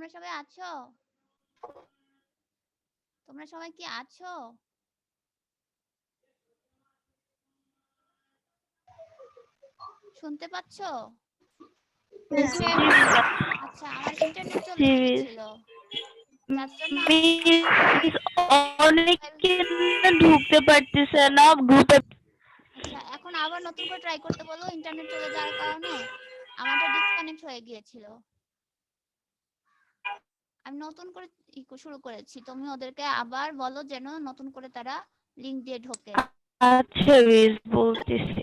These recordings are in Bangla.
তোমরা সবাই আছো? তোমরা সবাই কি আছো? শুনতে পাচ্ছো? আচ্ছা, আমার ইন্টারনেট চলে গিয়েছিল, যার জন্য অনেকে ঢুকতে পারতেছে না গ্রুপে। আচ্ছা, এখন আবার নতুন করে ট্রাই করতে বলো। ইন্টারনেট চলে যাওয়ার কারণে আমারটা ডিসকানেক্ট হয়ে গিয়েছিল। আমি নতুন করে শুরু করেছি, তুমি ওদেরকে আবার বলো যেন নতুন করে তারা লিংক দিয়ে ঢোকে। আচ্ছা বেশ, বলতেছি।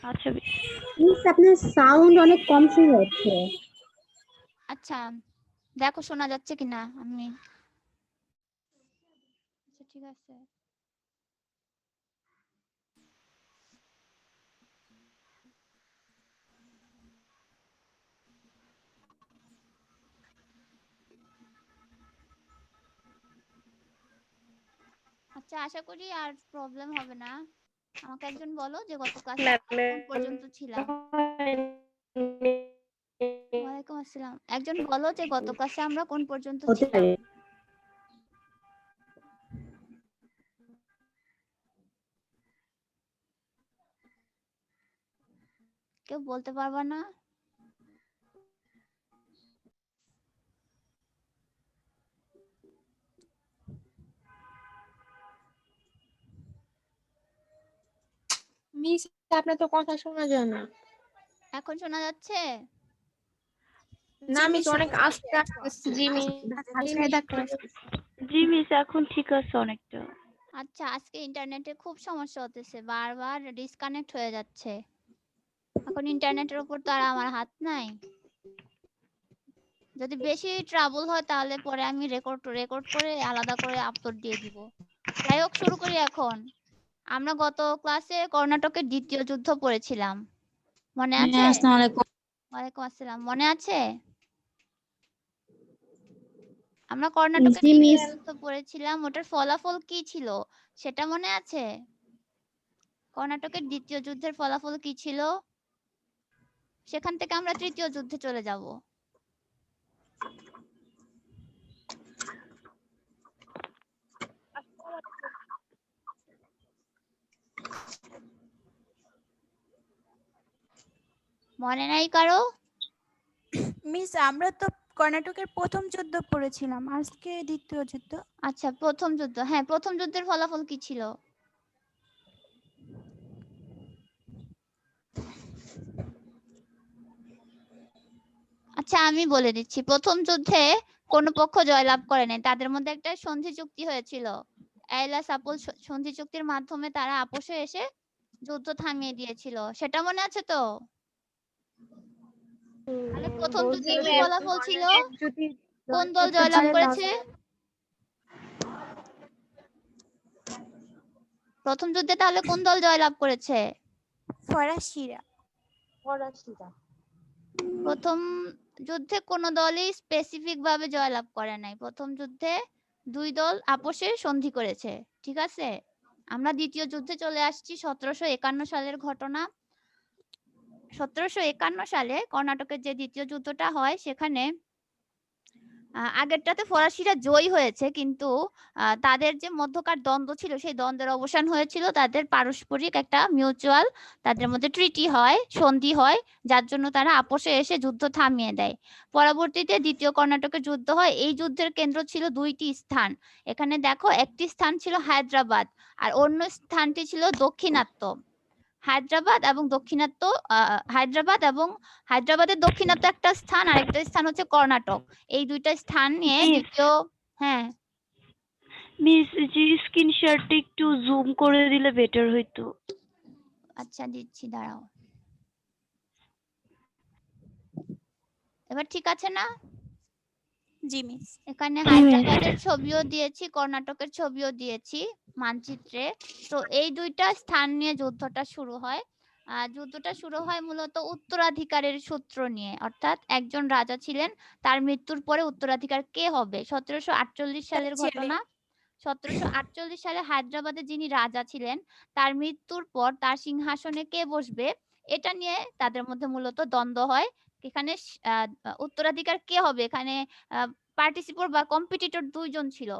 আচ্ছা বেশ। মিস আপনার সাউন্ড অনেক কম শোনা যাচ্ছে। আচ্ছা, দেখো শোনা যাচ্ছে কিনা। আমি আচ্ছা ঠিক আছে। আচ্ছা, আশা করি আর প্রবলেম হবে না। আমাকে একজন বলো যে গত ক্লাসে আমরা কোন পর্যন্ত ছিলাম। ওয়ালাইকুম আসসালাম। একজন বলো যে গত ক্লাসে আমরা কোন পর্যন্ত হতে ছিলাম। পারে। কেউ বলতে পারবা না? মিস আপনার তো কথা শোনা যায় না। এখন শোনা যাচ্ছে? না মিস অনেক আস্তে আসছে। জি মিস। জি মিস, এখন ঠিক আছে অনেকটা। আচ্ছা, আজকে ইন্টারনেটে খুব সমস্যা হতেছে, বারবার ডিসকানেক্ট হয়ে যাচ্ছে। এখন ইন্টারনেটের উপর তো আর আমার হাত নাই। যদি বেশি ট্রাবল হয় তাহলে পরে আমি রেকর্ড করে আলাদা করে আপলোড দিয়ে দিব। যাই হোক, শুরু করি এখন। আমরা গত ক্লাসে কর্ণাটকের দ্বিতীয় যুদ্ধ পড়েছিলাম, মনে আছে? ওয়ালাইকুম আসসালাম। মনে আছে? আমরা কর্ণাটকের জি দ্বিতীয় মিস। যুদ্ধ পড়েছিলাম, ওটার ফলাফল কি ছিল সেটা মনে আছে? কর্ণাটকের দ্বিতীয় যুদ্ধের ফলাফল কি ছিল? সেখান থেকে আমরা তৃতীয় যুদ্ধে চলে যাব। মনে নাই কারো? মিস আমরা তো কর্ণাটকের প্রথম যুদ্ধ পড়েছিলাম, আজকে দ্বিতীয় যুদ্ধ। আচ্ছা, প্রথম যুদ্ধ। হ্যাঁ, প্রথম যুদ্ধের ফলাফল কি ছিল? আচ্ছা, আমি বলে দিচ্ছি। প্রথম যুদ্ধে কোন পক্ষ জয়লাভ করে নাই, তাদের মধ্যে একটা সন্ধি চুক্তি হয়েছিল। এলাস আপোল সন্ধি চুক্তির মাধ্যমে তারা আপোষে এসে যুদ্ধ থামিয়ে দিয়েছিল, সেটা মনে আছে তো? তাহলে প্রথম যুদ্ধে কি ফলাফল ছিল? কোন দল জয়লাভ করেছে? প্রথম যুদ্ধে তাহলে কোন দল জয়লাভ করেছে? ফরাসিরা। প্রথম যুদ্ধে কোন দলই স্পেসিফিক ভাবে জয়লাভ করে নাই। প্রথম যুদ্ধে দুই দল আপোষে সন্ধি করেছে, ঠিক আছে? আমরা দ্বিতীয় যুদ্ধে চলে আসছি। 1751 সালের ঘটনা। 1751 সালে কর্ণাটকের যে দ্বিতীয় যুদ্ধটা হয় সেখানে আগেরটাতে ফরাসিরা জয়ী হয়েছে, কিন্তু তাদের যে মধ্যকার দ্বন্দ্ব ছিল সেই দ্বন্দ্বের অবসান হয়েছিল। তাদের পারস্পরিক একটা মিউচুয়াল তাদের মধ্যে ট্রিটি হয়, সন্ধি হয়, যার জন্য তারা আপোষে এসে যুদ্ধ থামিয়ে দেয়। পরবর্তীতে দ্বিতীয় কর্ণাটকের যুদ্ধ হয়। এই যুদ্ধের কেন্দ্র ছিল দুইটি স্থান। এখানে দেখো, একটি স্থান ছিল হায়দ্রাবাদ আর অন্য স্থানটি ছিল দক্ষিণাত্য। হায়দ্রাবাদ এবং দক্ষিণাত্য, হায়দ্রাবাদের দক্ষিণাত্য একটা স্থান, আরেকটা স্থান হচ্ছে কর্ণাটক। এই দুইটা স্থান নিয়ে দ্বিতীয়। হ্যাঁ মিস, জি স্ক্রিন শেয়ারটা একটু জুম করে দিলে বেটার হইতো। আচ্ছা, দিচ্ছি, দাঁড়াও। এবার ঠিক আছে না? জি মিস। এখানে হায়দ্রাবাদের ছবিও দিয়েছি, কর্ণাটকের ছবিও দিয়েছি মানচিত্রে। তো এই দুইটা স্থান নিয়ে যুদ্ধটা শুরু হয়। যুদ্ধটা শুরু হয় মূলত উত্তরাধিকারের সূত্র নিয়ে, অর্থাৎ একজন রাজা ছিলেন, তার মৃত্যুর পরে উত্তরাধিকার কে হবে। 1748 তার সালের ছেলে। ঘটনা। 1748 সালে হায়দ্রাবাদে যিনি রাজা ছিলেন, তার মৃত্যুর পর তার সিংহাসনে কে বসবে, এটা নিয়ে তাদের মধ্যে মূলত দ্বন্দ্ব হয়। এখানে উত্তরাধিকার কে হবে, এখানে পার্টিসিপেট বা কম্পিটিটর দুইজন ছিল।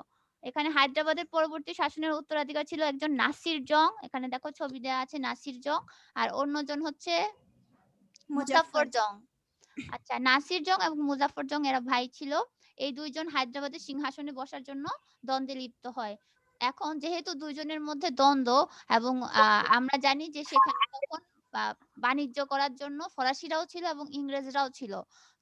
এখানে হায়দ্রাবাদের পরবর্তী শাসনের উত্তরাধিকার ছিল একজন নাসির জং, এখানে দেখো ছবি দেওয়া আছে নাসির জং, আর অন্যজন হচ্ছে মুজাফফর মুজাফফর। জং। আচ্ছা, নাসির জং এবং মুজাফফর জং এরা ভাই ছিল। এই দুইজন হায়দ্রাবাদের সিংহাসনে বসার জন্য দ্বন্দ্বে লিপ্ত হয়। এখন যেহেতু দুইজনের মধ্যে দ্বন্দ্ব এবং আমরা জানি যে সেখানে তখন বাণিজ্য করার জন্য ফরাসিরাও ছিল এবং ইংরেজরাও ছিল।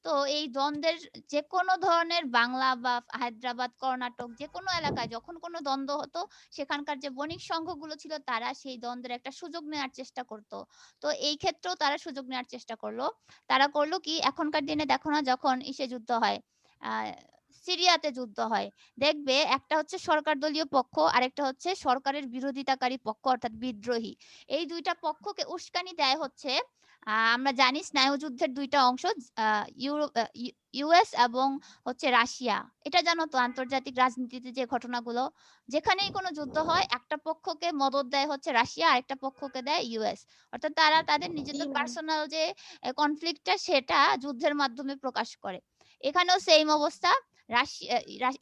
তো এই দ্বন্দ্বের যে কোনো ধরনের বাংলা বা হায়দ্রাবাদ, কর্ণাটক যে কোনো এলাকায় যখন কোনো দ্বন্দ্ব হতো, সেখানকার যে বণিক সংঘগুলো ছিল তারা সেই দ্বন্দ্বের একটা সুযোগ নেওয়ার চেষ্টা করত। তো এই ক্ষেত্রেও তারা সুযোগ নেওয়ার চেষ্টা করলো। তারা করলো কি, এখনকার দিনে দেখো না যখন ইসে যুদ্ধ হয়, সিরিয়াতে যুদ্ধ হয়, দেখবে একটা হচ্ছে সরকার দলীয় পক্ষ আর একটা হচ্ছে সরকারের বিরোধিতাকারী পক্ষ অর্থাৎ বিদ্রোহী। এই দুইটা পক্ষকে উস্কানি দেয় হচ্ছে আমরা জানি স্নায়ুযুদ্ধের দুইটা অংশ, ইউএস এবং হচ্ছে রাশিয়া। এটা জানো তো আন্তর্জাতিক রাজনীতিতে যে ঘটনাগুলো, যেখানেই কোনো যুদ্ধ হয় একটা পক্ষকে মদদ দেয় হচ্ছে রাশিয়া আর একটা পক্ষকে দেয় ইউএস। অর্থাৎ তারা তাদের নিজেদের পার্সোনাল যে কনফ্লিক্টটা সেটা যুদ্ধের মাধ্যমে প্রকাশ করে। এখানেও সেম অবস্থা।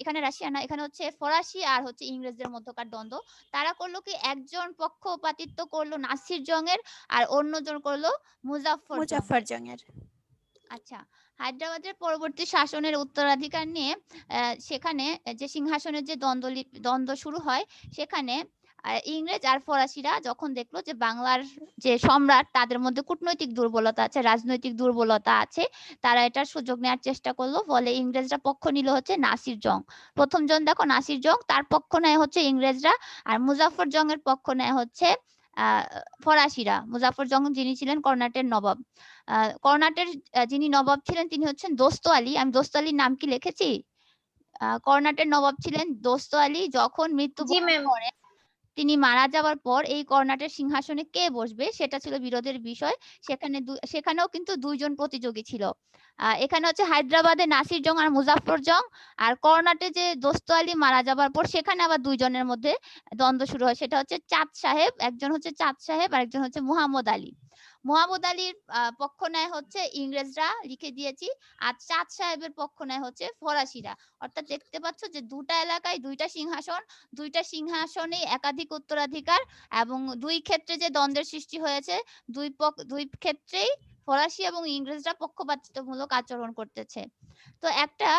এখানে রাশিয়া না, এখানে হচ্ছে ফরাসি আর হচ্ছে ইংরেজদের মধ্যকার দ্বন্দ্ব। তারা করলো কি, একজন পক্ষপাতিত্ব করলো নাসির জং এর আর অন্যজন করলো মুজাফফর জং মুজাফফর এর। জংয়ের। আচ্ছা, হায়দ্রাবাদের পরবর্তী শাসনের উত্তরাধিকার নিয়ে সেখানে যে সিংহাসনের যে দ্বন্দ্ব শুরু হয়, সেখানে ইংরেজ আর ফরাসিরা যখন দেখলো যে বাংলার যে সম্রাট তাদের মধ্যে কূটনৈতিক দুর্বলতা আছে, রাজনৈতিক দুর্বলতা আছে, তারা এটার সুযোগ নেওয়ার চেষ্টা করলো। ফলে ইংরেজরা পক্ষ নিল হচ্ছে নাসির জং। প্রথম জন দেখো নাসির জং, তার পক্ষ নেয় হচ্ছে ইংরেজরা, আর মুজাফফর জং এর পক্ষ নেয় হচ্ছে ফরাসিরা। মুজাফফর জং যিনি ছিলেন কর্ণাটের নবাব। কর্ণাটের যিনি নবাব ছিলেন তিনি হচ্ছেন দোস্ত আলী। আমি দোস্ত আলীর নাম কি লিখেছি? কর্ণাটের নবাব ছিলেন দোস্ত আলী। যখন জি মৃত্যুবরণ ম্যাম। করেন, তিনি মারা যাওয়ার পর এই কর্ণাটের সিংহাসনে কে বসবে সেটা ছিল বিরোধের বিষয়। সেখানেও কিন্তু দুইজন প্রতিযোগী ছিল। এখানে হচ্ছে হায়দ্রাবাদে নাসির জং আর মুজাফফর জং, আর কর্ণাটে যে দোস্ত আলী মারা যাবার পর সেখানে আবার দুইজনের মধ্যে দ্বন্দ্ব শুরু হয়। সেটা হচ্ছে চাঁদ সাহেব, একজন হচ্ছে চাঁদ সাহেব আর একজন হচ্ছে মুহাম্মদ আলী। মুহাম্মদ আলীর পক্ষ নেয় হচ্ছে ইংরেজরা, লিখে দিয়েছি, আর চাঁদ সাহেবের পক্ষ নেয় হচ্ছে ফরাসিরা। অর্থাৎ দেখতে পাচ্ছ যে দুটা এলাকায় দুইটা সিংহাসন, দুইটা সিংহাসনেই একাধিক উত্তরাধিকার, এবং দুই ক্ষেত্রে যে দ্বন্দ্বের সৃষ্টি হয়েছে, দুই ক্ষেত্রেই ফরাসি এবং ইংরেজরা পক্ষপাতিত্বমূলক আচরণ করতেছে। তো একটা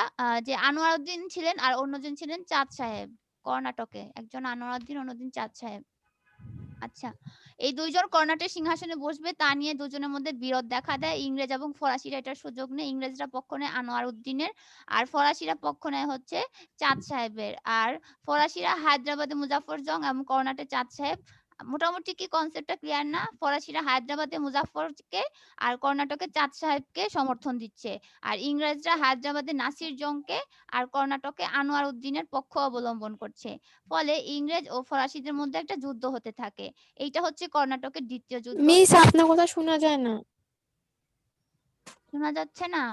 যে আনোয়ারউদ্দিন ছিলেন আর অন্যজন ছিলেন চাঁদ সাহেব, কর্ণাটকে একজন আনোয়ারউদ্দিন, অন্যদিন চাঁদ সাহেব। আচ্ছা, এই দুইজন কর্ণাটের সিংহাসনে বসবে তা নিয়ে দুজনের মধ্যে বিরোধ দেখা দেয়। ইংরেজ এবং ফরাসিরা এটার সুযোগ নেয়। ইংরেজরা পক্ষ নেয় আনোয়ার উদ্দিনের আর ফরাসিরা পক্ষ নেয় হচ্ছে চাঁদ সাহেবের। আর ফরাসিরা হায়দ্রাবাদে মুজাফফর জং এবং কর্ণাটে চাঁদ সাহেব। মোটামুটি কি কনসেপ্টটা ক্লিয়ার না? ফরাসিরা হায়দ্রাবাদে মুজাফফরকে আর কর্ণাটকে চাঁদ সাহেবকে সমর্থন দিচ্ছে, আর ইংরেজরা হায়দ্রাবাদে নাসির জংকে আর কর্ণাটকে আনোয়ার উদ্দিনের পক্ষ অবলম্বন করছে। ফলে ইংরেজ ও ফরাসিদের মধ্যে একটা যুদ্ধ হতে থাকে। এইটা হচ্ছে কর্ণাটকের দ্বিতীয় যুদ্ধ। মিস আপনার কথা শোনা যায় না। শোনা যাচ্ছে না?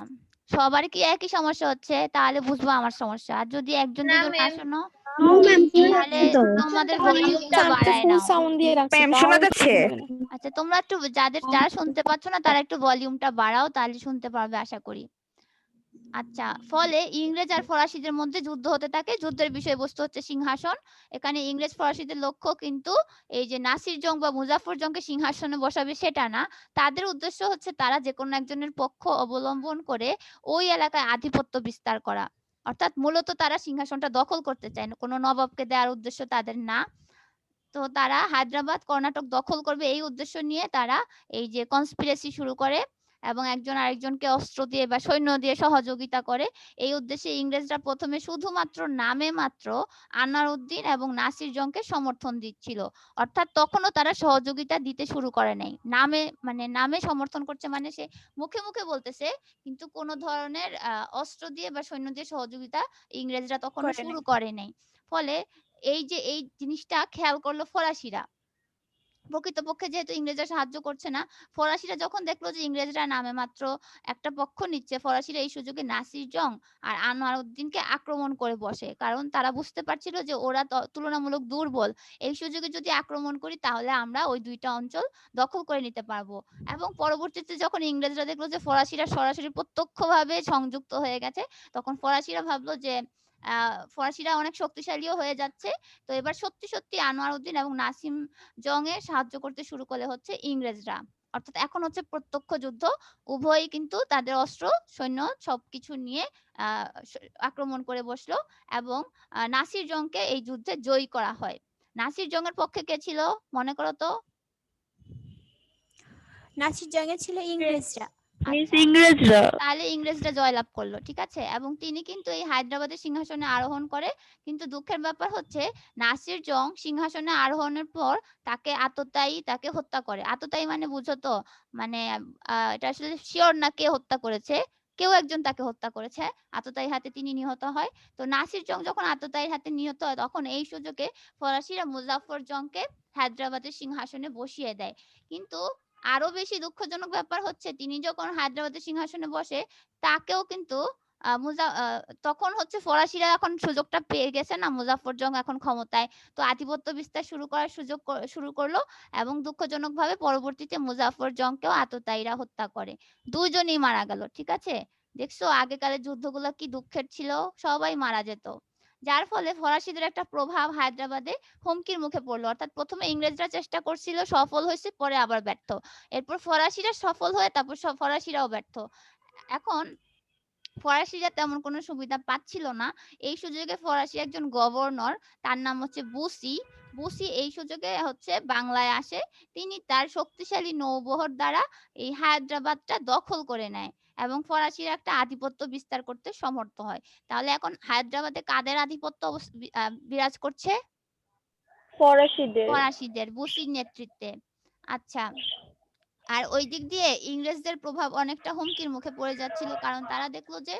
সবার কি একই সমস্যা হচ্ছে? তাহলে বুঝবো আমার সমস্যা। আর যদি একজন না দুজন না ম্যাম। শোনো, নো ম্যাম, তাহলে তোমাদের ভলিউমটা আমি তো বাড়ায় ফুল নাও। সাউন্ড দিয়ে রাখছি, ম্যাম তাও শোনা একটু যাচ্ছে? শুনবে না। আচ্ছা, তোমরা একটু যারা শুনতে পাচ্ছ না তারা একটু ভলিউমটা বাড়াও, তাহলে শুনতে পারবে আশা করি। আচ্ছা, ফলে ইংরেজ আর ফরাসিদের মধ্যে যুদ্ধ হতে থাকে। যুদ্ধের বিষয়বস্তু হচ্ছে সিংহাসন। এখানে ইংরেজ ফরাসিদের লক্ষ্য কিন্তু এই যে নাসির জং বা মুজাফফর জংকে সিংহাসনে বসাবে সেটা না। তাদের উদ্দেশ্য হচ্ছে তারা যে কোনো একজনের পক্ষ অবলম্বন করে ওই এলাকায় আধিপত্য বিস্তার করা। অর্থাৎ মূলত তারা সিংহাসনটা দখল করতে চায় না, কোনো নবাবকে দেওয়ার উদ্দেশ্য তাদের না। তো তারা হায়দ্রাবাদ, কর্ণাটক দখল করবে এই উদ্দেশ্য নিয়ে তারা এই যে কনস্পিরেসি শুরু করে এবং একজন আরেকজনকে অস্ত্র দিয়ে বা সৈন্য দিয়ে সহযোগিতা করে। এই উদ্দেশ্যে ইংরেজরা প্রথমে শুধুমাত্র নামে মাত্র আনোয়ারউদ্দিন এবং নাসির জংকে সমর্থন দিচ্ছিল। অর্থাৎ তখনও তারা সহযোগিতা দিতে শুরু করে নাই। নামে মানে নামে সমর্থন করছে, মানে সে মুখে মুখে বলতেছে, কিন্তু কোনো ধরনের অস্ত্র দিয়ে বা সৈন্য দিয়ে সহযোগিতা ইংরেজরা তখনও করে শুরু নাই। করে নাই। ফলে এই যে এই জিনিসটা খেয়াল করলো ফরাসিরা। প্রকৃতপক্ষে যেহেতু ইংরেজরা সাহায্য করছে না, ফরাসিরা যখন দেখলো যে ইংরেজরা নামে মাত্র একটা পক্ষ নিচ্ছে, ফরাসিরা এই সুযোগে নাসির জং আর আনোয়ার উদ্দিনকে আক্রমণ করে বসে। কারণ তারা বুঝতে পারছিল যে ওরা তুলনামূলক দুর্বল। এই সুযোগে যদি আক্রমণ করি তাহলে আমরা ওই ২ টা অঞ্চল দখল করে নিতে পারবো। এবং পরবর্তীতে যখন ইংরেজরা দেখলো যে ফরাসিরা সরাসরি প্রত্যক্ষভাবে সংযুক্ত হয়ে গেছে, তখন ফরাসিরা ভাবলো যে ফরাসিরা অনেক শক্তিশালীও হয়ে যাচ্ছে। তো এবার সত্যি, সত্যি আনোয়ার উদ্দিন এবং নাসিম জং এ সাহায্য করতে শুরু করলে হচ্ছে ইংরেজরা। অর্থাৎ এখন হচ্ছে প্রত্যক্ষ যুদ্ধ। উভয়ই কিন্তু তাদের অস্ত্র, সৈন্য সবকিছু নিয়ে আ স আক্রমণ করে বসলো এবং নাসির জংকে এই যুদ্ধে জয়ী করা হয়। নাসির জংয়ের পক্ষে কে ছিল মনে করো তো? নাসির জংয়ে ছিল ইংরেজরা। মিস আচ্ছা। ইংরেজরা। তাহলে ইংরেজরা জয়লাভ করলো, ঠিক আছে? এবং তিনি কিন্তু এই হায়দ্রাবাদের সিংহাসনে আরোহণ করে। কিন্তু দুঃখের ব্যাপার হচ্ছে নাসির জং সিংহাসনে আরোহণের পর তাকে আততায়ী তাকে হত্যা করে। আততায়ী মানে বুঝো তো? মানে এটা আসলে সিওর না কে হত্যা করেছে। কেউ একজন তাকে হত্যা করেছে। আততায়ীর হাতে তিনি নিহত হয়। তো নাসির জং যখন আততায়ীর হাতে নিহত হয় তখন এই সুযোগে ফরাসিরা মুজাফফর জংকে হায়দ্রাবাদের সিংহাসনে বসিয়ে দেয়। কিন্তু আরো বেশি দুঃখজনক ব্যাপার হচ্ছে তিনি যখন হায়দ্রাবাদের সিংহাসনে বসে তাকেও কিন্তু তখন হচ্ছে ফরাসিরা এখন সুযোগটা পেয়ে গেছে না, মুজাফফর জং এখন ক্ষমতায়। তো আধিপত্য বিস্তার শুরু করার সুযোগ শুরু করলো এবং দুঃখজনকভাবে পরবর্তীতে মুজাফফর জংকেও আততায়ীরা হত্যা করে। ২ জনই মারা গেল, ঠিক আছে? দেখছো আগেকারের যুদ্ধগুলো কি দুঃখের ছিল? সবাই মারা যেত। যার ফলে ফরাসিদের একটা প্রভাব হায়দ্রাবাদে হুমকির মুখে পড়লো। অর্থাৎ ১ম এ ইংরেজরা চেষ্টা করছিল, সফল হইছে, পরে আবার ব্যর্থ। এরপর ফরাসিরা সফল হয়ে তারপর ফরাসিরাও ব্যর্থ। এখন ফরাসিরা তেমন কোনো সুবিধা পাচ্ছিল না। এই সুযোগে ফরাসি একজন গভর্নর, তার নাম হচ্ছে বুসি। বুসি এই সুযোগে হচ্ছে বাংলায় আসে। তিনি তার শক্তিশালী নৌবহর দ্বারা এই হায়দ্রাবাদটা দখল করে নেয় এবং ফরাসিরা একটা আধিপত্য বিস্তার করতে সমর্থ হয়। তাহলে এখন হায়দ্রাবাদে কাদের আধিপত্য বিরাজ করছে? ফরাসিদের। ফরাসিদের, বুসির নেতৃত্বে। আচ্ছা। আর ওই দিক দিয়ে ইংরেজদের প্রভাব অনেকটা হুমকির মুখে পড়ে যাচ্ছিল। কারণ তারা দেখলো যে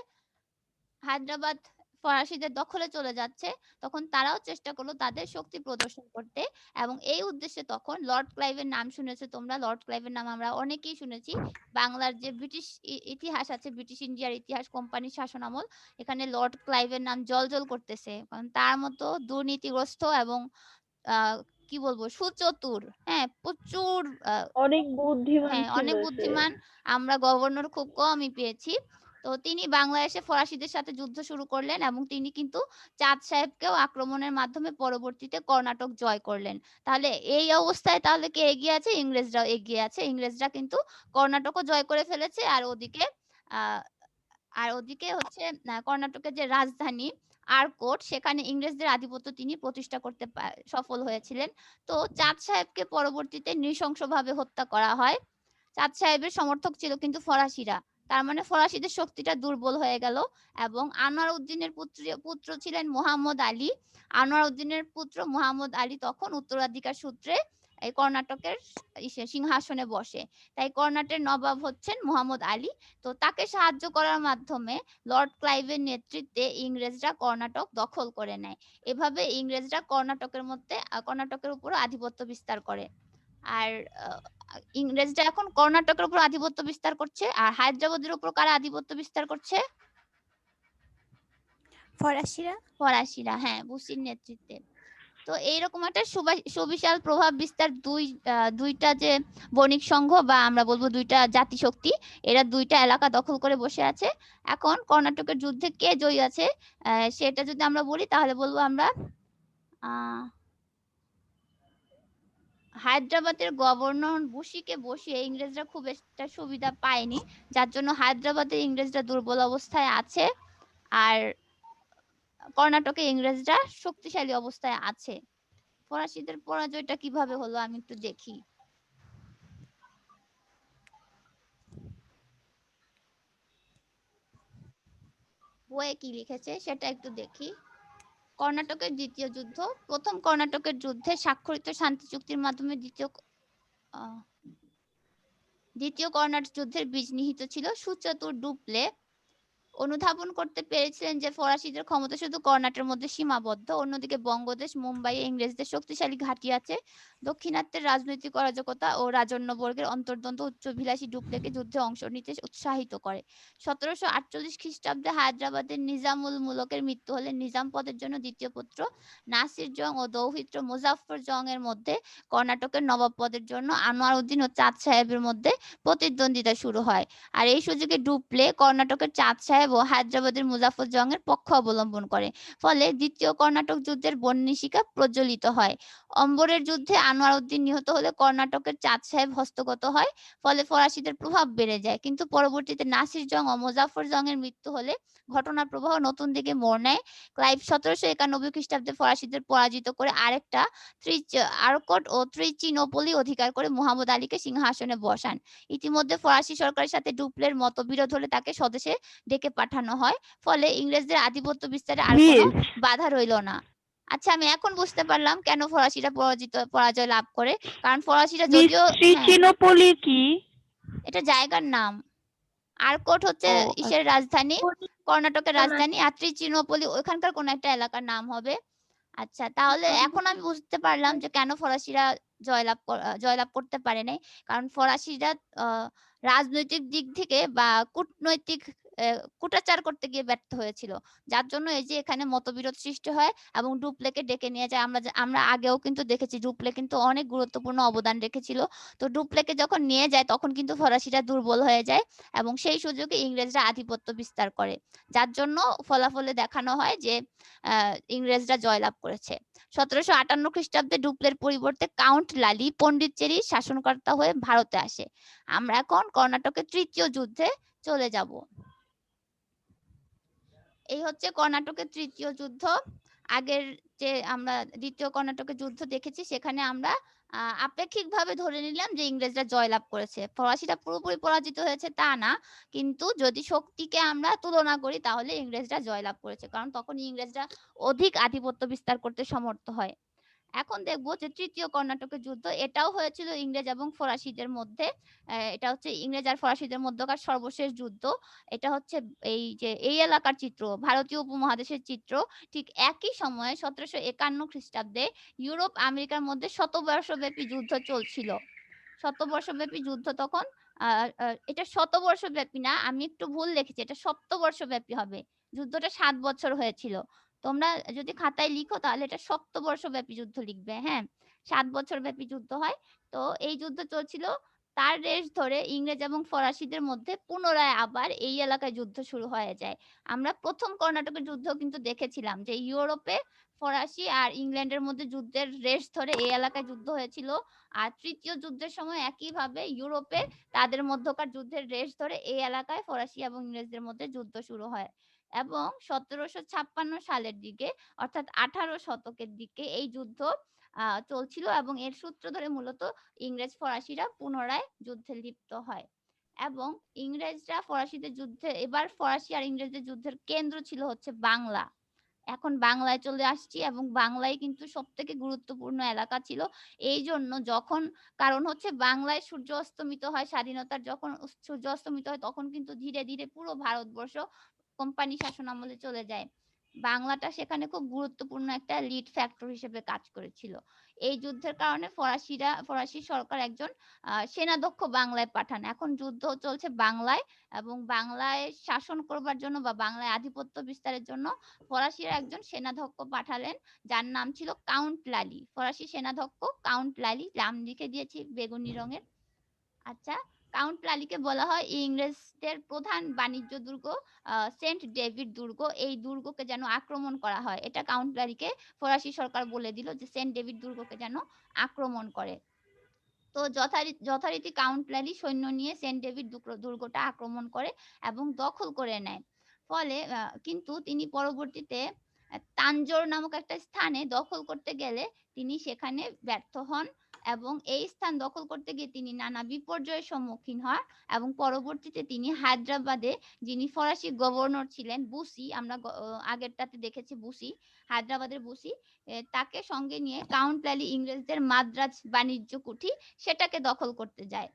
হায়দ্রাবাদ ফরাসিদের দখলে চলে যাচ্ছে। তখন তারাও চেষ্টা করলো তাদের শক্তি প্রদর্শন করতে এবং এই উদ্দেশ্যে তখন লর্ড ক্লাইভের নাম শুনেছো তোমরা। লর্ড ক্লাইভের নাম আমরা অনেকেই শুনেছি। বাংলার যে ব্রিটিশ ইতিহাস আছে, ব্রিটিশ ইন্ডিয়ার ইতিহাস, কোম্পানির শাসনামল, এখানে লর্ড ক্লাইভের নাম জ্বলজ্বল করতেছে। কারণ তার মতো দুর্নীতিগ্রস্ত এবং আ কি বলবো সুচতুর, হ্যাঁ? প্রচুর অনেক বুদ্ধিমান হ্যাঁ, ছিল অনেক সে। বুদ্ধিমান। আমরা গভর্নর খুব কমই পেয়েছি। তো তিনি বাংলায় এসে ফরাসিদের সাথে যুদ্ধ শুরু করলেন এবং তিনি কিন্তু চাঁদ সাহেবকেও আক্রমণের মাধ্যমে পরবর্তীতে কর্ণাটক জয় করলেন। তাহলে এই অবস্থায় তাহলে কে এগিয়ে আছে? ইংরেজরাও এগিয়ে আছে। ইংরেজরা কিন্তু কর্ণাটকও জয় করে ফেলেছে আ আর ওদিকে হচ্ছে কর্ণাটকের যে রাজধানী আরকোট, সেখানে ইংরেজদের আধিপত্য তিনি প্রতিষ্ঠা করতে সফল হয়েছিলেন। তো চাঁদ সাহেবকে পরবর্তীতে নৃশংসভাবে হত্যা করা হয়। চাঁদ সাহেবের সমর্থক ছিল কিন্তু ফরাসিরা। তার মানে ফরাসিদের শক্তিটা দুর্বল হয়ে গেল এবং আনোয়ার উদ্দিনের পুত্র ছিলেন মোহাম্মদ আলী। আনোয়ার উদ্দিনের পুত্র মোহাম্মদ আলী তখন উত্তরাধিকার সূত্রে এই কর্ণাটকের সিংহাসনে বসে। তাই কর্ণাটের নবাব হচ্ছেন মোহাম্মদ আলী। তো তাকে সাহায্য করার মাধ্যমে লর্ড ক্লাইভের নেতৃত্বে ইংরেজরা কর্ণাটক দখল করে নেয়। এভাবে ইংরেজরা কর্ণাটকের উপর আধিপত্য বিস্তার করে। আর ইংরেজরা এখন কর্ণাটকের উপর আধিপত্য বিস্তার করছে। আর হায়দ্রাবাদের উপর কারা আধিপত্য বিস্তার করছে? ফরাসিরা। ফরাসিরা, হ্যাঁ, বুসির নেতৃত্বে। তো এইরকম একটা সুবিশাল প্রভাব বিস্তার দুইটা যে বণিক সংঘ বা আমরা বলবো ২ টা জাতিশক্তি, এরা ২ টা এলাকা দখল করে বসে আছে। এখন কর্ণাটকের যুদ্ধে কে জয়ী আছে সেটা যদি আমরা বলি তাহলে বলবো আমরা হায়দ্রাবাদের গভর্নর বুসিকে বসিয়ে ইংরেজরা খুব একটা সুবিধা পায়নি, যার জন্য হায়দ্রাবাদে ইংরেজরা দুর্বল অবস্থায় আছে আর কর্ণাটকে ইংরেজরা শক্তিশালী অবস্থায় আছে। ফরাসিদের পরাজয়টা কিভাবে হলো আমি একটু দেখি। বইয়ে কি লিখেছে সেটা একটু দেখি। কর্ণাটকের দ্বিতীয় যুদ্ধ। প্রথম কর্ণাটকের যুদ্ধে স্বাক্ষরিত শান্তি চুক্তির মাধ্যমে দ্বিতীয় কর্ণাটক যুদ্ধের বীজ নিহিত ছিল সুচতুর ডুপ্লে অনুধাবন করতে পেরেছিলেন যে ফরাসিদের ক্ষমতা শুধু কর্ণাটের মধ্যে সীমাবদ্ধ, অন্যদিকে বঙ্গদেশ, মুম্বাইয়ে ইংরেজদের শক্তিশালী ঘাঁটি আছে। দাক্ষিণাত্যের রাজনৈতিক অরাজকতা ও রাজন্যবর্গের অন্তর্দ্বন্দ্ব উচ্চাভিলাষী ডুপ্লেকে যুদ্ধে অংশ নিতে উৎসাহিত করে। 1748 খ্রিস্টাব্দে হায়দ্রাবাদের নিজামুল মুলকের মৃত্যু হলে নিজাম পদের জন্য দ্বিতীয় পুত্র নাসির জং ও দৌহিত্র মুজাফফর জং এর মধ্যে কর্ণাটকের নবাব পদের জন্য আনোয়ার উদ্দিন ও চাঁদ সাহেবের মধ্যে প্রতিদ্বন্দ্বিতা শুরু হয়। আর এই সুযোগে ডুপ্লে কর্ণাটকের চাঁদ সাহেব ও হায়দ্রাবাদের মুজাফফর জং এর পক্ষ অবলম্বন করে। ফলে দ্বিতীয় কর্ণাটক যুদ্ধের বহ্নিশিকা প্রজ্বলিত হয়। অম্বরের যুদ্ধে আনোয়ার উদ্দিন নিহত হলে কর্ণাটকের চাঁদ সাহেব হস্তগত হয়। ফলে ফরাসিদের প্রভাব বেড়ে যায়। কিন্তু পরবর্তীতে নাসির জং ও মুজাফফর জং এর মৃত্যু হলে ঘটনার প্রবাহ নতুন দিকে মোড় নেয়। ক্লাইভ 1791 খ্রিস্টাব্দে ফরাসিদের পরাজিত করে আরেকটা আরকট ও ত্রিচিনোপলি অধিকার করে মুহাম্মদ আলীকে সিংহাসনে বসান। ইতিমধ্যে ফরাসি সরকারের সাথে ডুপ্লের মতবিরোধ হলে তাকে স্বদেশে ডেকে পাঠানো হয়। ফলে ইংরেজদের আধিপত্য বিস্তারে আর কোনো মিস বাধা রইল না। আচ্ছা, আমি এখন বুঝতে পারলাম কেন ফরাসিরা পরাজয় লাভ করে। কারণ ফরাসিরা মিস যদিও ত্রিচিনোপলি কি? এটা জায়গার নাম। আরকোট হচ্ছে ও ইসের রাজধানী, কর্ণাটকের আমার রাজধানী, আর ত্রিচিনোপলি ওইখানকার কোন একটা এলাকার নাম হবে। আচ্ছা, তাহলে এখন আমি বুঝতে পারলাম যে কেন ফরাসিরা জয়লাভ করতে পারে নাই। কারণ ফরাসিরা রাজনৈতিক দিক থেকে বা কূটনৈতিক কূটাচার করতে গিয়ে ব্যর্থ হয়েছিল। যার জন্য এই যে এখানে মতবিরোধ সৃষ্টি হয় এবং ডুপ্লেকে ডেকে নিয়ে যায়। আমরা আগেও কিন্তু দেখেছি ডুপ্লে কিন্তু অনেক গুরুত্বপূর্ণ অবদান রেখেছিল। তো ডুপ্লেকে যখন নিয়ে যায় তখন কিন্তু ফরাসিরা দুর্বল হয়ে যায় এবং সেই সুযোগে ইংরেজরা আধিপত্য বিস্তার করে। যার জন্য ফলাফলে দেখানো হয় যে ইংরেজরা জয়লাভ করেছে। 1758 খ্রিস্টাব্দে ডুপ্লের পরিবর্তে কাউন্ট লালি পন্ডিচেরি শাসনকর্তা হয়ে ভারতে আসে। আমরা এখন কর্ণাটকের তৃতীয় যুদ্ধে চলে যাব। এই হচ্ছে কর্ণাটকের তৃতীয় যুদ্ধ। আগের যে আমরা দ্বিতীয় কর্ণাটকের যুদ্ধ দেখেছি সেখানে আমরা আপেক্ষিকভাবে ধরে নিলাম যে ইংরেজরা জয়লাভ করেছে। ফরাসিরা পুরোপুরি পরাজিত হয়েছে তা না, কিন্তু যদি শক্তিকে আমরা তুলনা করি তাহলে ইংরেজরা জয়লাভ করেছে, কারণ তখন ইংরেজরা অধিক আধিপত্য বিস্তার করতে সমর্থ হয়। এখন দেখবো যে তৃতীয় কর্ণাটকের যুদ্ধ, এটাও হয়েছিল ইংরেজ এবং ফরাসিদের মধ্যে। এটা হচ্ছে ইংরেজ আর ফরাসিদের মধ্যকার সর্বশেষ যুদ্ধ। এটা হচ্ছে এই এলাকার চিত্র, ভারতীয় উপমহাদেশের চিত্র। ঠিক একই সময়ে 1751 খ্রিস্টাব্দে ইউরোপ আমেরিকার মধ্যে শতবর্ষব্যাপী যুদ্ধ চলছিল। শতবর্ষব্যাপী যুদ্ধ তখন এটা শতবর্ষব্যাপী না, আমি একটু ভুল লিখেছি, এটা সপ্তবর্ষব্যাপী হবে। যুদ্ধটা 7 বছর হয়েছিল। তোমরা যদি খাতায় লিখো তাহলে এটা সপ্তবর্ষব্যাপী যুদ্ধ লিখবে। হ্যাঁ, 7 বছর ব্যাপী যুদ্ধ হয়। তো এই যুদ্ধ চলছিল, তার রেশ ধরে ইংরেজ এবং ফরাসিদের মধ্যে পুনরায় আবার এই এলাকায় যুদ্ধ শুরু হয়ে যায়। আমরা প্রথম কর্ণাটকের যুদ্ধ কিন্তু দেখেছিলাম যে ইউরোপে ফরাসি আর ইংল্যান্ডের মধ্যে যুদ্ধের রেশ ধরে এই এলাকায় যুদ্ধ হয়েছিল। আর তৃতীয় যুদ্ধের সময় একইভাবে ইউরোপে তাদের মধ্যকার যুদ্ধের রেশ ধরে এই এলাকায় ফরাসি এবং ইংরেজদের মধ্যে যুদ্ধ শুরু হয়। এবং 1756 সালের দিকে অর্থাৎ 18 শতকের দিকে এই যুদ্ধ চলছিল এবং এর সূত্র ধরে মূলত ইংরেজ ফরাসিরা পুনরায় যুদ্ধে লিপ্ত হয়। এবং ইংরেজরা ফরাসিদের যুদ্ধে, এবার ফরাসি আর ইংরেজদের যুদ্ধের কেন্দ্র ছিল হচ্ছে বাংলা। এখন বাংলায় চলে আসছি এবং বাংলায় কিন্তু সব থেকে গুরুত্বপূর্ণ এলাকা ছিল। এই জন্য কারণ হচ্ছে বাংলায় সূর্য অস্তমিত হয়, স্বাধীনতার যখন সূর্য অস্তমিত হয় তখন কিন্তু ধীরে ধীরে পুরো ভারতবর্ষ কোম্পানি শাসন আমলে চলে যায়। বাংলাটা সেখানে খুব গুরুত্বপূর্ণ একটা লিড ফ্যাক্টর হিসেবে কাজ করেছিল। এই যুদ্ধের কারণে ফরাসি সরকার একজন সেনাধ্যক্ষ বাংলায় পাঠান। এখন যুদ্ধ চলছে বাংলায় এবং বাংলায় শাসন করবার জন্য বা বাংলায় আধিপত্য বিস্তারের জন্য ফরাসিরা একজন সেনাধ্যক্ষ পাঠালেন, যার নাম ছিল কাউন্ট লালি। ফরাসি সেনাধ্যক্ষ কাউন্ট লালি, নাম লিখে দিয়েছি বেগুনি রঙের। আচ্ছা, কাউন্ট লালিকে বলা হয় ইংরেজদের প্রধান বাণিজ্য দুর্গ সেন্ট ডেভিড দুর্গ। এই দুর্গকে যেন আক্রমণ করা হয়, এটা কাউন্ট লালিকে ফরাসি সরকার বলে দিল যে সেন্ট ডেভিড দুর্গকে যেন আক্রমণ করে। তো যথারীতি কাউন্ট লালি সৈন্য নিয়ে সেন্ট ডেভিড দুর্গটা আক্রমণ করে এবং দখল করে নেয়। ফলে কিন্তু তিনি পরবর্তীতে তানজোর নামক একটা স্থানে দখল করতে গেলে তিনি সেখানে ব্যর্থ হন এবং এই স্থান দখল করতে গিয়ে তিনি নানা বিপর্যয়ের সম্মুখীন হন এবং পরবর্তীতে তিনি হায়দ্রাবাদে, যিনি ফরাসি গভর্নর ছিলেন বুসি, আমরা আগেরটাতে দেখেছি বুসি, হায়দ্রাবাদের বুসি, তাকে সঙ্গে নিয়ে কাউন্ট লালি ইংরেজদের মাদ্রাজ বাণিজ্য কুঠি সেটাকে দখল করতে যায়।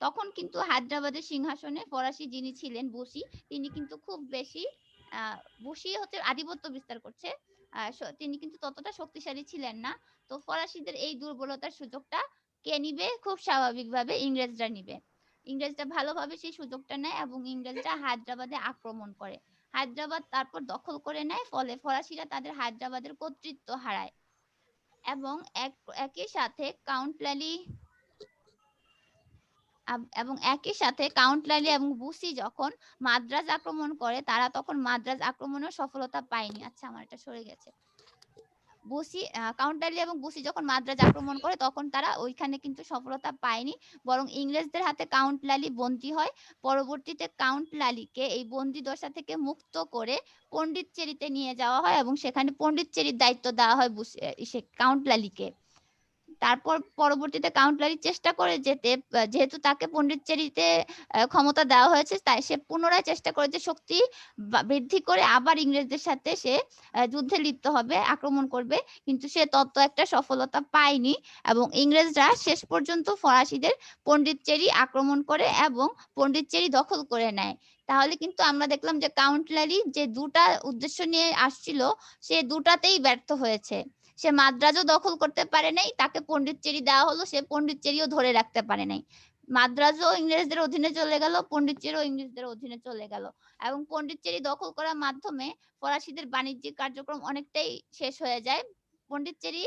তখন কিন্তু হায়দ্রাবাদের সিংহাসনে ফরাসি যিনি ছিলেন বসি, তিনি কিন্তু খুব বেশি বসি হচ্ছে আধিপত্য বিস্তার করছে। তিনি কিন্তু ততটা শক্তিশালী ছিলেন না। তো ফরাসিদের এই দুর্বলতার সুযোগটা কে নিবে? খুব স্বাভাবিকভাবে ইংরেজরা নিবে। ইংরেজরা ভালোভাবে সেই সুযোগটা নেয় এবং ইংরেজরা হায়দ্রাবাদে আক্রমণ করে। হায়দ্রাবাদ তারপর দখল করে নেয়, ফলে ফরাসিরা তাদের হায়দ্রাবাদের কর্তৃত্ব হারায় এবং একই সাথে কাউন্ট লালি এবং বুসি যখন মাদ্রাজ আক্রমণ করে, তারা তখন মাদ্রাজ আক্রমণেও সফলতা পায়নি। আচ্ছা, আমার এটা সরে গেছে। কাউন্ট লালি এবং বুসি যখন মাদ্রাজ আক্রমণ করে, তখন তারা ওইখানে কিন্তু সফলতা পায়নি, বরং ইংরেজদের হাতে কাউন্ট লালি বন্দী হয়। পরবর্তীতে কাউন্ট লালিকে এই বন্দী দশা থেকে মুক্ত করে পন্ডিচেরিতে নিয়ে যাওয়া হয় এবং সেখানে পন্ডিচেরির দায়িত্ব দেওয়া হয় কাউন্ট লালিকে। তারপর পরবর্তীতে কাউন্ট লালি চেষ্টা করে যেতে, যেহেতু তাকে পন্ডিচেরিতে ক্ষমতা দেওয়া হয়েছে, তাই সে পুনরায় চেষ্টা করে যে শক্তি বৃদ্ধি করে আবার ইংরেজদের সাথে সে যুদ্ধে লিপ্ত হবে, আক্রমণ করবে, কিন্তু সে একটা সফলতা পায়নি এবং ইংরেজরা শেষ পর্যন্ত ফরাসিদের পন্ডিচেরি আক্রমণ করে এবং পন্ডিচেরি দখল করে নেয়। তাহলে কিন্তু আমরা দেখলাম যে কাউন্ট লালি যে দুটা উদ্দেশ্য নিয়ে আসছিল, সে দুটাতেই ব্যর্থ হয়েছে। সে মাদ্রাজও দখল করতে পারে নাই, তাকে পন্ডিচেরি দেওয়া হলো, সে পন্ডিচেরিও ধরে রাখতে পারে নাই। মাদ্রাজও ইংরেজদের অধীনে চলে গেল, পন্ডিচেরিও ইংরেজদের অধীনে চলে গেল এবং পন্ডিচেরি দখল করার মাধ্যমে ফরাসিদের বাণিজ্যিক কার্যক্রম অনেকটাই শেষ হয়ে যায়। পন্ডিচেরি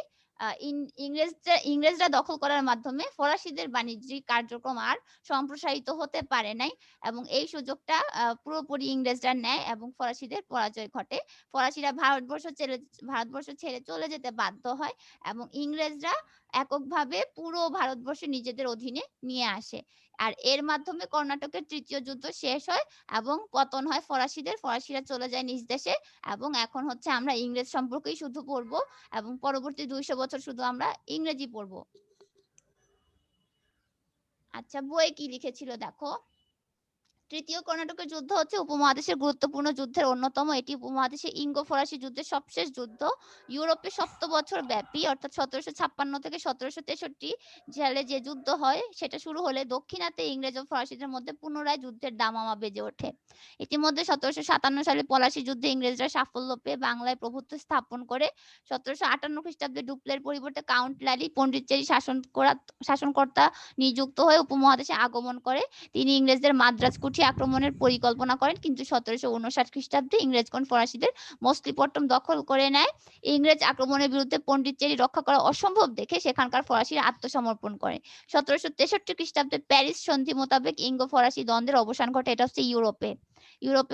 ইংরেজরা দখল করার মাধ্যমে ফরাসিদের বাণিজ্যিক কার্যক্রম আর সম্প্রসারিত হতে পারে নাই এবং এই সুযোগটা পুরোপুরি ইংরেজরা নেয় এবং ফরাসিদের পরাজয় ঘটে। ফরাসিরা ভারতবর্ষ ছেড়ে চলে যেতে বাধ্য হয় এবং ইংরেজরা এককভাবে পুরো ভারতবর্ষ নিজেদের অধীনে নিয়ে আসে। আর এর মাধ্যমে কর্ণাটকের তৃতীয় যুদ্ধ শেষ হয় এবং পতন হয় ফরাসিরা চলে যায় নিজ দেশে এবং এখন হচ্ছে আমরা ইংরেজ সম্পর্কেই শুধু পড়বো এবং পরবর্তী 200 বছর শুধু আমরা ইংরেজি পড়বো। আচ্ছা, বইয়ে কি লিখেছিল দেখো। তৃতীয় কর্ণাটকের যুদ্ধ হচ্ছে উপমহাদেশের গুরুত্বপূর্ণ যুদ্ধের অন্যতম। এটি উপমহাদেশে ইঙ্গো ফরাসি যুদ্ধের সবশেষ যুদ্ধ। ইউরোপে 7 বছর ব্যাপী, অর্থাৎ 1756 থেকে 1763 সালে যে যুদ্ধ হয় সেটা শুরু হলে দক্ষিণাতে ইংরেজ ও ফরাসিদের মধ্যে পুনরায় যুদ্ধের দামামা বেজে ওঠে। ইতিমধ্যে 1757 সালে পলাশী যুদ্ধে ইংরেজরা সাফল্য পেয়ে বাংলায় প্রভুত্ব স্থাপন করে 1758 খ্রিস্টাব্দে ডুপ্লের পরিবর্তে কাউন্ট লালি পন্ডিচেরি শাসনকর্তা নিযুক্ত হয়ে উপমহাদেশে আগমন করে। তিনি ইংরেজদের মাদ্রাজ কুঠি আক্রমণের পরিকল্পনা করেন, কিন্তু 1759 খ্রিস্টাব্দে ইংরেজগণ ফরাসিদের মছলিপট্টম দখল করে নেয়। ইংরেজ আক্রমণের বিরুদ্ধে পন্ডিচেরি রক্ষা করা অসম্ভব দেখে সেখানকার ফরাসিরা আত্মসমর্পণ করে। 1763 খ্রিস্টাব্দে প্যারিস সন্ধি মোতাবেক ইঙ্গো ফরাসি দ্বন্দ্বের অবসান ঘটে। এটা হচ্ছে ইউরোপে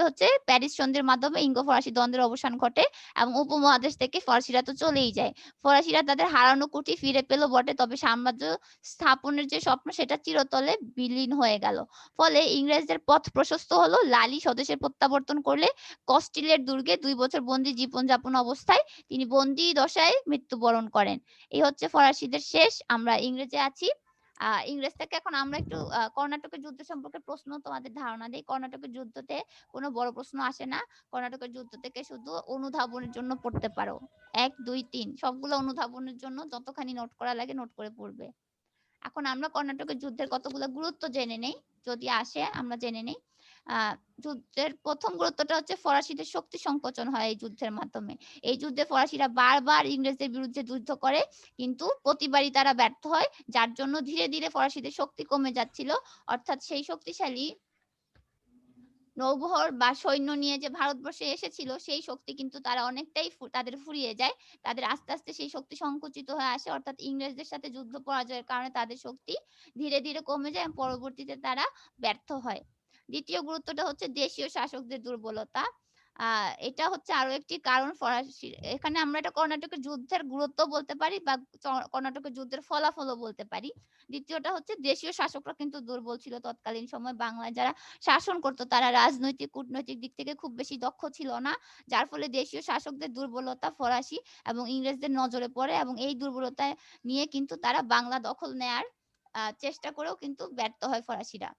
হচ্ছে প্যারিস সন্ধির মাধ্যমে ইঙ্গো ফরাসি দ্বন্দ্বের অবসান ঘটে এবং উপমহাদেশ থেকে ফরাসিরা তো চলেই যায়। ফরাসিরা তাদের হারানো কুঠি ফিরে পেল বটে, তবে সাম্রাজ্য স্থাপনের যে স্বপ্ন সেটা চিরতরে বিলীন হয়ে গেল। ফলে ইংরেজদের পথ প্রশস্ত হলো। লালি স্বদেশে প্রত্যাবর্তন করলে কস্টিলের দুর্গে 2 বছর বন্দী জীবনযাপন অবস্থায় তিনি বন্দী দশায় মৃত্যুবরণ করেন। এই হচ্ছে ফরাসিদের শেষ। আমরা ইংরেজে আছি। ইংরেজ থেকে এখন আমরা একটু কর্ণাটকের যুদ্ধ সম্পর্কে প্রশ্ন তোমাদের ধারণা দেই। কর্ণাটকের যুদ্ধতে কোনো বড় প্রশ্ন আসে না। কর্ণাটকের যুদ্ধ থেকে শুধু অনুধাবনের জন্য পড়তে পারো। 1, 2, 3 সবগুলো অনুধাবনের জন্য যতখানি নোট করা লাগে নোট করে পড়বে। এখন আমরা কর্ণাটকের যুদ্ধের কতগুলো গুরুত্ব জেনে নেই, যদি আসে আমরা জেনে নেই। যুদ্ধের প্রথম গুরুত্বটা হচ্ছে ফরাসিদের শক্তি সংকোচন হয় এই যুদ্ধের মাধ্যমে। এই যুদ্ধে ফরাসিরা বারবার ইংরেজদের বিরুদ্ধে যুদ্ধ করে, কিন্তু প্রতিবারই তারা ব্যর্থ হয়, যার জন্য ধীরে ধীরে ফরাসিদের শক্তি কমে যাচ্ছিল। অর্থাৎ সেই শক্তিশালী নৌবহর বা সৈন্য নিয়ে যে ভারতবর্ষে এসেছিল সেই শক্তি কিন্তু তারা অনেকটাই তাদের ফুরিয়ে যায়। তাদের আস্তে আস্তে সেই শক্তি সংকুচিত হয়ে আসে, অর্থাৎ ইংরেজদের সাথে যুদ্ধ পরাজয়ের কারণে তাদের শক্তি ধীরে ধীরে কমে যায় এবং পরবর্তীতে তারা ব্যর্থ হয়। দ্বিতীয় গুরুত্বটা হচ্ছে দেশীয় শাসকদের দুর্বলতা। এটা হচ্ছে আরো একটি কারণ ফরাসি। এখানে আমরা এটা কর্ণাটকের যুদ্ধের গুরুত্ব বলতে পারি বা কর্ণাটকের যুদ্ধের ফলাফলও বলতে পারি। দ্বিতীয়টা হচ্ছে দেশীয় শাসকরা কিন্তু দুর্বল ছিল তৎকালীন সময়। বাংলায় যারা শাসন করতো তারা রাজনৈতিক কূটনৈতিক দিক থেকে খুব বেশি দক্ষ ছিল না, যার ফলে দেশীয় শাসকদের দুর্বলতা ফরাসি এবং ইংরেজদের নজরে পড়ে এবং এই দুর্বলতা নিয়ে কিন্তু তারা বাংলা দখল নেয়ার চেষ্টা করেও কিন্তু ব্যর্থ হয় ফরাসিরা।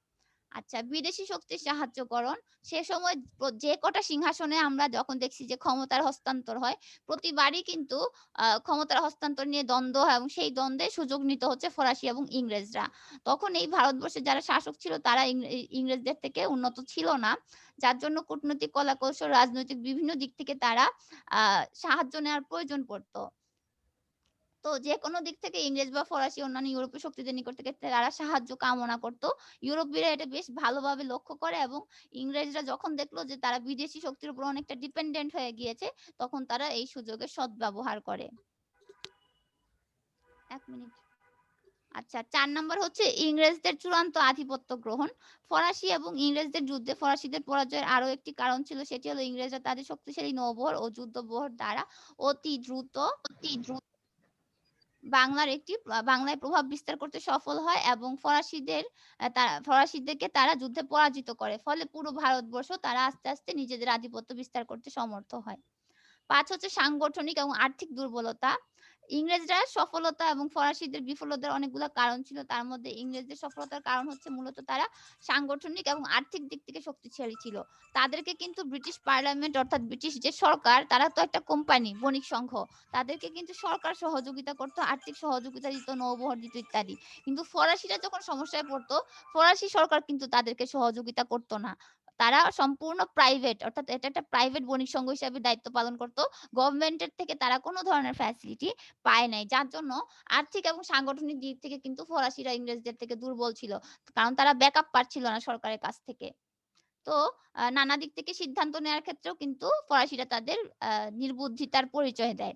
আচ্ছা, বিদেশি শক্তির সাহায্যকরণ। সে সময় যে কটা সিংহাসনে আমরা যখন দেখছি যে ক্ষমতার হস্তান্তর হয়, প্রতিবারই কিন্তু ক্ষমতার হস্তান্তর নিয়ে দ্বন্দ্ব হয় এবং সেই দ্বন্দ্বে সুযোগ নিত হচ্ছে ফরাসি এবং ইংরেজরা। তখন এই ভারতবর্ষে যারা শাসক ছিল তারা ইংরেজদের থেকে উন্নত ছিল না। যার জন্য কূটনৈতিক কলাকৌশল, রাজনৈতিক বিভিন্ন দিক থেকে তারা সাহায্য নেওয়ার প্রয়োজন পড়তো। তো যেকোনো দিক থেকে ইংরেজ বা ফরাসি অন্যান্য ইউরোপীয় শক্তিদের নিকট থেকে তারা সাহায্য কামনা করত। ইউরোপীয়রা এটা বেশ ভালোভাবে লক্ষ্য করে এবং ইংরেজরা যখন দেখলো যে তারা বিদেশি শক্তির উপর অনেকটা ডিপেন্ডেন্ট হয়ে গিয়েছে, তখন তারা এই সুযোগের সদ্ব্যবহার করে। 1 মিনিট। আচ্ছা, 4 নাম্বার হচ্ছে ইংরেজদের চূড়ান্ত আধিপত্য গ্রহণ। ফরাসি এবং ইংরেজদের যুদ্ধে ফরাসিদের পরাজয়ের আরো একটি কারণ ছিল, সেটি হলো ইংরেজরা তাদের শক্তিশালী নৌবহর ও যুদ্ধবহর দ্বারা অতি দ্রুত বাংলায় প্রভাব বিস্তার করতে সফল হয় এবং ফরাসিদেরকে তারা যুদ্ধে পরাজিত করে। ফলে পুরো ভারতবর্ষ তারা আস্তে আস্তে নিজেদের আধিপত্য বিস্তার করতে সমর্থ হয়। 5 হচ্ছে সাংগঠনিক এবং আর্থিক দুর্বলতা। ইংরেজরা সফলতা এবং ফরাসিদের বিফলতার অনেকগুলো কারণ ছিল। তার মধ্যে ইংরেজদের সফলতার কারণ হচ্ছে মূলত তারা সাংগঠনিক এবং আর্থিক দিক থেকে শক্তিশালী ছিল। তাদেরকে কিন্তু ব্রিটিশ পার্লামেন্ট অর্থাৎ ব্রিটিশ যে সরকার, তারা তো একটা কোম্পানি, বণিক সংঘ, তাদেরকে কিন্তু সরকার সহযোগিতা করতো, আর্থিক সহযোগিতা দিত, নৌবহর দিত ইত্যাদি। কিন্তু ফরাসিরা যখন সমস্যায় পড়তো, ফরাসি সরকার কিন্তু তাদেরকে সহযোগিতা করতো না। তারা সম্পূর্ণ প্রাইভেট, অর্থাৎ এটা একটা প্রাইভেট বণিক সংঘ হিসেবে দায়িত্ব পালন করতো। গভর্নমেন্টের থেকে তারা কোনো ধরনের ফ্যাসিলিটি পায় নাই, যার জন্য আর্থিক এবং সাংগঠনিক দিক থেকে কিন্তু ফরাসিরা ইংরেজদের থেকে দুর্বল ছিল, কারণ তারা ব্যাকআপ পাচ্ছিল না সরকারের কাছ থেকে। তো নানা দিক থেকে সিদ্ধান্ত নেওয়ার ক্ষেত্রেও কিন্তু ফরাসিরা তাদের নির্বুদ্ধিতার পরিচয় দেয়।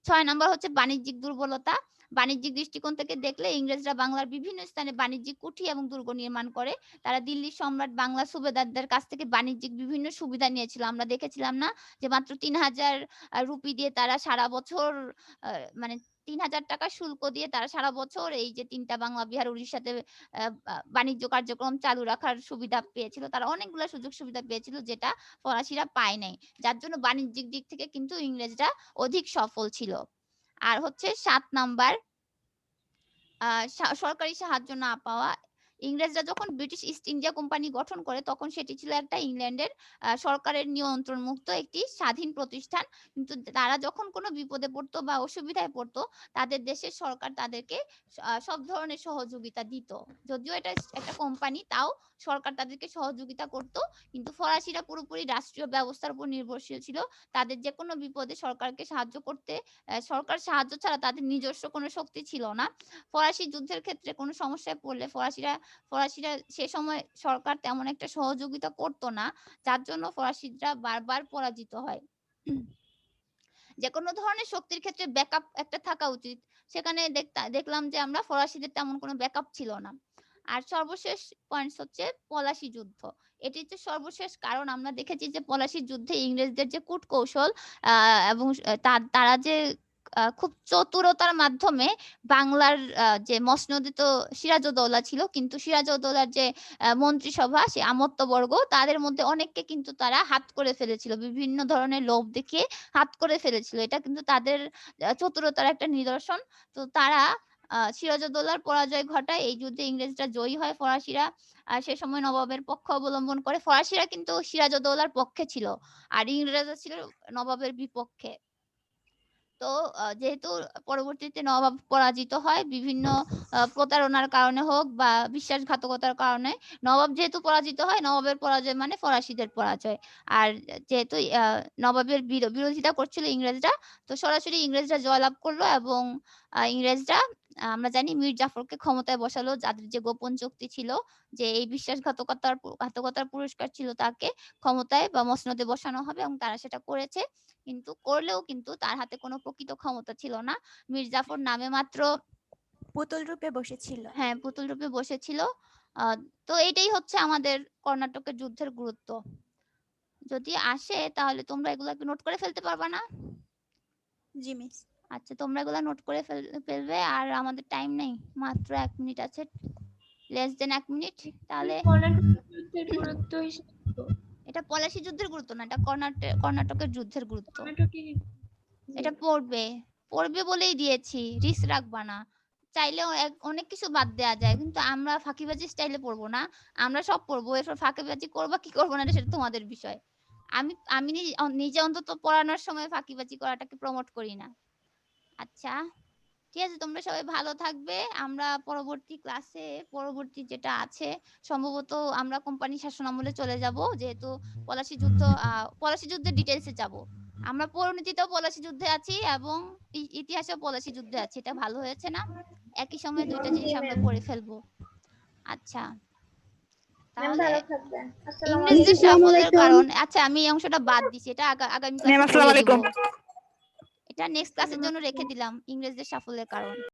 6 নাম্বার হচ্ছে বাণিজ্যিক দুর্বলতা। বাণিজ্যিক দৃষ্টিকোণ থেকে দেখলে ইংরেজরা বাংলার বিভিন্ন স্থানে বাণিজ্যিক কুঠি এবং দুর্গ নির্মাণ করে। তারা দিল্লির সম্রাট বাংলা সুবেদারদের কাছ থেকে বাণিজ্যিক বিভিন্ন সুবিধা নিয়েছিল। আমরা দেখেছিলাম না যে মাত্র 3000 রুপি দিয়ে তারা সারা বছর মানে 3000 টাকা শুল্ক দিয়ে তারা সারা বছর এই যে 3টা বাংলা বিহার উড়িষ্যাতে বাণিজ্য কার্যক্রম চালু রাখার সুবিধা পেয়েছিল। তারা অনেকগুলো সুযোগ সুবিধা পেয়েছিল যেটা ফরাসিরা পায় নাই। যার জন্য বাণিজ্যিক দিক থেকে কিন্তু ইংরেজরা অধিক সফল ছিল। আর হচ্ছে 7 নাম্বার সরকারি সাহায্য না পাওয়া। ইংরেজরা যখন ব্রিটিশ ইস্ট ইন্ডিয়া কোম্পানি গঠন করে, তখন সেটি ছিল একটা ইংল্যান্ডের সরকারের নিয়ন্ত্রণ মুক্ত একটি স্বাধীন প্রতিষ্ঠান। কিন্তু তারা যখন কোনো বিপদে পড়তো বা অসুবিধায় পড়তো, তাদের দেশের সরকার তাদেরকে সব ধরনের সহযোগিতা দিত। যদিও এটা একটা কোম্পানি, তাও সরকার তাদেরকে সহযোগিতা করত। কিন্তু ফরাসিরা পুরোপুরি রাষ্ট্রীয় ব্যবস্থার উপর নির্ভরশীল ছিল। তাদের যে কোনো বিপদে সরকারকে সাহায্য করতে, সরকার সাহায্য ছাড়া তাদের নিজস্ব কোনো শক্তি ছিল না। ফরাসি যুদ্ধের ক্ষেত্রে কোনো সমস্যায় পড়লে ফরাসিরা সে সময় সরকার তেমন একটা সহযোগিতা করতো না, যার জন্য ফরাসিরা বারবার পরাজিত হয়। যে কোনো ধরনের শক্তির ক্ষেত্রে ব্যাকআপ একটা থাকা উচিত। সেখানে দেখলাম যে আমরা ফরাসিদের তেমন কোনো ব্যাকআপ ছিল না। আর সর্বশেষ পয়েন্টস হচ্ছে পলাশি যুদ্ধ। এটি হচ্ছে সর্বশেষ কারণ। আমরা দেখেছি যে পলাশির যুদ্ধে ইংরেজদের যে কূটকৌশল এবং তারা যে খুব চতুরতার মাধ্যমে বাংলার যে মসনদে তো সিরাজউদ্দৌলা ছিল, কিন্তু সিরাজউদ্দৌলার যে মন্ত্রিসভা, সে আমত্তবর্গ, তাদের মধ্যে অনেককে কিন্তু তারা হাত করে ফেলেছিল, বিভিন্ন ধরনের লোভ দেখিয়ে হাত করে ফেলেছিল। এটা কিন্তু তাদের চতুরতার একটা নিদর্শন। তো তারা সিরাজউদ্দৌলার পরাজয় ঘটায়। এই যুদ্ধে ইংরেজরা জয়ী হয়। ফরাসিরা সে সময় নবাবের পক্ষ অবলম্বন করে। ফরাসিরা কিন্তু সিরাজউদ্দৌলার পক্ষে ছিল আর ইংরেজরা ছিল নবাবের বিপক্ষে। তো যেহেতু পরবর্তীতে নবাব পরাজিত হয়, বিভিন্ন প্রতারণার কারণে হোক বা বিশ্বাসঘাতকতার কারণে, নবাব যেহেতু পরাজিত হয়, নবাবের পরাজয় মানে ফরাসিদের পরাজয়। আর যেহেতু নবাবের বিরোধিতা করছিল ইংরেজরা, তো সরাসরি ইংরেজরা জয়লাভ করলো এবং ইংরেজরা আমরা জানি মীর জাফরকে ক্ষমতায় বসালো, যাদের যে গোপন চুক্তি ছিল যে এই ঘাতকতার পুরস্কার ছিল তাকে ক্ষমতায় বা মসনদে বসানো হবে, এবং তারা সেটা করেছে। কিন্তু করলেও কিন্তু তার হাতে কোনো প্রকৃত ক্ষমতা ছিল না। মীর জাফর নামে মাত্র পুতুল রূপে বসেছিল। হ্যাঁ, পুতুল রূপে বসেছিল। তো এটাই হচ্ছে আমাদের কর্ণাটকের যুদ্ধের গুরুত্ব। যদি আসে তাহলে তোমরা এগুলো একটু নোট করে ফেলতে পারবা না? জি মিস। আচ্ছা, তোমরা এগুলো নোট করে ফেলবে। আর আমাদের টাইম নেই, মাত্র 1 মিনিট আছে, লেস দেন 1 মিনিট। তাহলে কর্ণাটকের যুদ্ধের গুরুত্ব হিসেবে এটা পলাশি যুদ্ধের গুরুত্ব না, এটা কর্ণাটকের যুদ্ধের গুরুত্ব। কর্ণাটকে এটা পড়বে বলেই দিয়েছি, রিস্ক রাখবা না। চাইলেও অনেক কিছু বাদ দেওয়া যায়, কিন্তু আমরা ফাঁকিবাজি স্টাইলে পড়বো না, আমরা সব পড়বো। এরপর ফাঁকিবাজি করবা কি করবো না সেটা তোমাদের বিষয়। আমি আমি নিজে অন্তত পড়ানোর সময় ফাঁকিবাজি করাটাকে প্রমোট করি না। আচ্ছা ঠিক আছে, তোমরা সবাই ভালো থাকবে। আমরা পরবর্তী ক্লাসে পরবর্তী যেটা আছে সম্ভবত আমরা কোম্পানি শাসন আমলে চলে যাব, যেহেতু পলাশী যুদ্ধের ডিটেলসে যাব। আমরা পরিণতিতেও পলাশী যুদ্ধে আছি এবং ইতিহাসেও পলাশী যুদ্ধে আছি। এটা ভালো হয়েছে না? একই সময়ে দুইটা জিনিস আমরা পড়ে ফেলবো। আচ্ছা তাহলে ইংরেজিতে সাফল্যের কারণ, আচ্ছা আমি এই অংশটা বাদ দিছি, এটা আগামী ক্লাসে বলে দিব। এটা নেক্সট ক্লাসের জন্য রেখে দিলাম, ইংরেজিতে সাফল্যের কারণ।